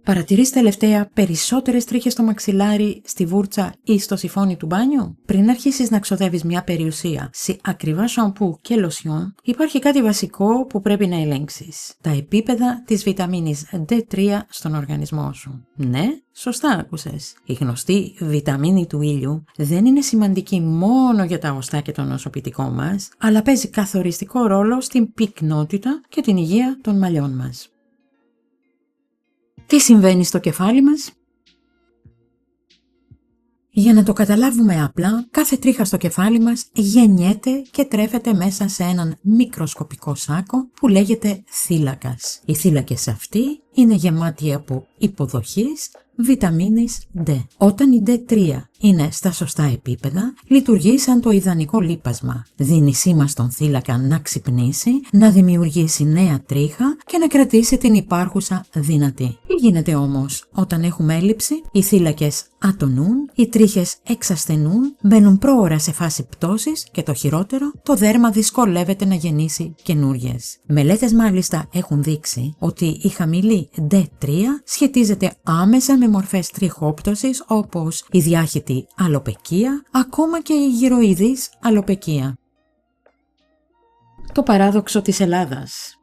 Παρατηρείς τελευταία περισσότερες τρίχες στο μαξιλάρι, στη βούρτσα ή στο σιφόνι του μπάνιου? Πριν αρχίσεις να ξοδεύεις μια περιουσία σε ακριβά σαμπού και λοσιόν, υπάρχει κάτι βασικό που πρέπει να ελέγξεις. Τα επίπεδα της βιταμίνης D3 στον οργανισμό σου. Ναι, σωστά άκουσες. Η γνωστή βιταμίνη του ήλιου δεν είναι σημαντική μόνο για τα οστά και το νοσοποιητικό μας, αλλά παίζει καθοριστικό ρόλο στην πυκνότητα και την υγεία των μαλλιών μας. Τι συμβαίνει στο κεφάλι μας? Για να το καταλάβουμε απλά, κάθε τρίχα στο κεφάλι μας γεννιέται και τρέφεται μέσα σε έναν μικροσκοπικό σάκο που λέγεται θύλακας. Οι θύλακες αυτοί είναι γεμάτοι από υποδοχής βιταμίνης D. Όταν η D3 είναι στα σωστά επίπεδα, λειτουργεί σαν το ιδανικό λίπασμα. Δίνει σήμα στον θύλακα να ξυπνήσει, να δημιουργήσει νέα τρίχα και να κρατήσει την υπάρχουσα δυνατή. Τι γίνεται όμως όταν έχουμε έλλειψη? Οι θύλακες ατονούν, οι τρίχες εξασθενούν, μπαίνουν πρόωρα σε φάση πτώσης και το χειρότερο, το δέρμα δυσκολεύεται να γεννήσει καινούριες. Μελέτες μάλιστα έχουν δείξει ότι η χαμηλή D3 σχετίζεται άμεσα με μορφές τριχόπτωσης όπως η διάχυτη αλοπεκία, ακόμα και η γυροειδής αλοπεκία. Το παράδοξο της Ελλάδας.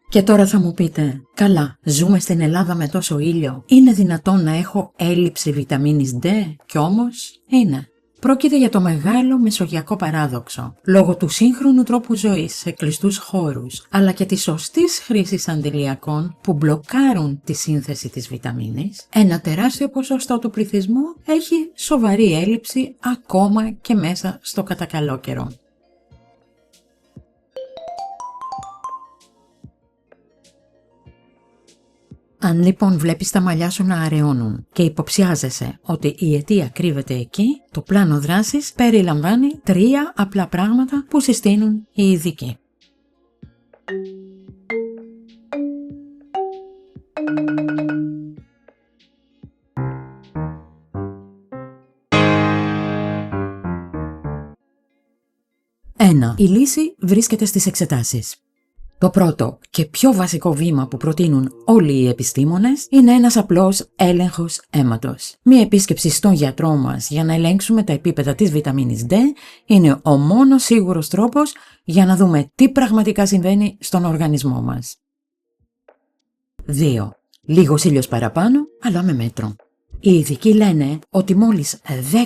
Και τώρα θα μου πείτε, καλά, ζούμε στην Ελλάδα με τόσο ήλιο, είναι δυνατόν να έχω έλλειψη βιταμίνης D? Κι όμως είναι. Πρόκειται για το μεγάλο μεσογειακό παράδοξο. Λόγω του σύγχρονου τρόπου ζωής σε κλειστούς χώρους, αλλά και της σωστής χρήσης αντιλιακών που μπλοκάρουν τη σύνθεση της βιταμίνης, ένα τεράστιο ποσοστό του πληθυσμού έχει σοβαρή έλλειψη ακόμα και μέσα στο κατακαλό καιρό. Αν λοιπόν βλέπεις τα μαλλιά σου να αραιώνουν και υποψιάζεσαι ότι η αιτία κρύβεται εκεί, το πλάνο δράσης περιλαμβάνει 3 απλά πράγματα που συστήνουν οι ειδικοί. Η λύση βρίσκεται στις εξετάσεις. Το πρώτο και πιο βασικό βήμα που προτείνουν όλοι οι επιστήμονες είναι ένας απλός έλεγχος αίματος. Μία επίσκεψη στον γιατρό μας για να ελέγξουμε τα επίπεδα της βιταμίνης D είναι ο μόνος σίγουρος τρόπος για να δούμε τι πραγματικά συμβαίνει στον οργανισμό μας. 2. Λίγος ήλιος παραπάνω, αλλά με μέτρο. Οι ειδικοί λένε ότι μόλις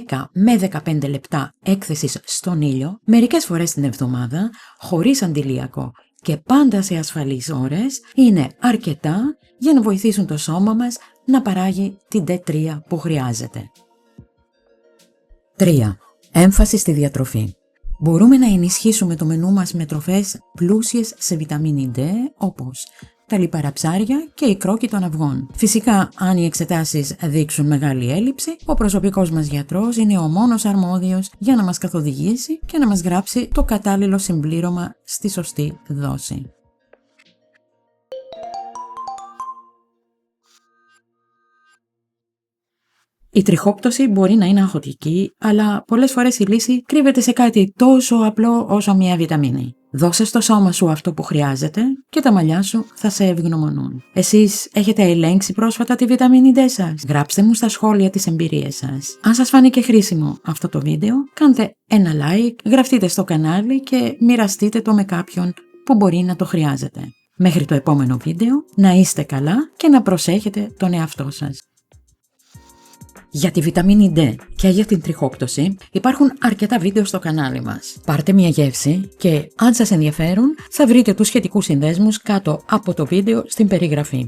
10 με 15 λεπτά έκθεσης στον ήλιο, μερικές φορές την εβδομάδα, χωρίς αντιλιακό και πάντα σε ασφαλείς ώρες, είναι αρκετά για να βοηθήσουν το σώμα μας να παράγει την D3 που χρειάζεται. 3. Έμφαση στη διατροφή. Μπορούμε να ενισχύσουμε το μενού μας με τροφές πλούσιες σε βιταμίνη D, όπως τα λιπαρά ψάρια και η κρόκη των αυγών. Φυσικά, αν οι εξετάσεις δείξουν μεγάλη έλλειψη, ο προσωπικός μας γιατρός είναι ο μόνος αρμόδιος για να μας καθοδηγήσει και να μας γράψει το κατάλληλο συμπλήρωμα στη σωστή δόση. Η τριχόπτωση μπορεί να είναι αγχωτική, αλλά πολλές φορές η λύση κρύβεται σε κάτι τόσο απλό όσο μια βιταμίνη. Δώσε στο σώμα σου αυτό που χρειάζεται και τα μαλλιά σου θα σε ευγνωμονούν. Εσείς έχετε ελέγξει πρόσφατα τη βιταμίνη D σας? Γράψτε μου στα σχόλια τις εμπειρίες σας. Αν σας φάνηκε χρήσιμο αυτό το βίντεο, κάντε ένα like, γραφτείτε στο κανάλι και μοιραστείτε το με κάποιον που μπορεί να το χρειάζεται. Μέχρι το επόμενο βίντεο, να είστε καλά και να προσέχετε τον εαυτό σας. Για τη βιταμίνη D και για την τριχόπτωση υπάρχουν αρκετά βίντεο στο κανάλι μας. Πάρτε μια γεύση και αν σας ενδιαφέρουν θα βρείτε τους σχετικούς συνδέσμους κάτω από το βίντεο στην περιγραφή.